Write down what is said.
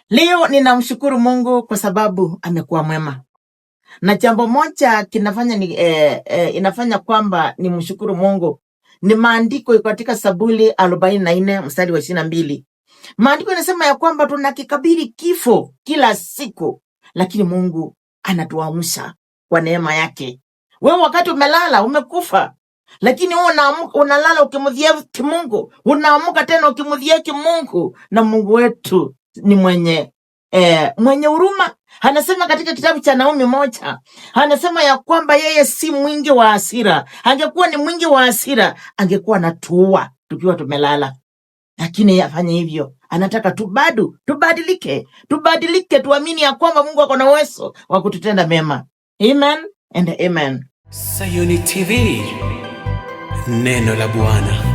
Leo ninamshukuru Mungu kwa sababu amekuwa mwema. Na jambo moja inafanya kwamba nimshukuru Mungu ni maandiko iko katika Zaburi 44 mstari wa 22. Maandiko yanasema ya kwamba tunakikabili kifo kila siku, lakini Mungu anatuamsha kwa neema yake. Wewe wakati umelala umekufa, lakini wewe unalala ukimdhihaki Mungu, unaamka tena ukimdhihaki Mungu, na Mungu wetu ni mwenye huruma. Anasema katika kitabu cha Naumi 1, anasema ya kwamba yeye si mwingi wa hasira. Angekuwa ni mwingi wa hasira, angekuwa anatuua tukiwa tumelala, lakini afanye hivyo. Anataka tubadilike, tuamini ya kwamba Mungu ako na uwezo wa kututenda mema. Amen and amen. Sayuni TV, neno la Bwana.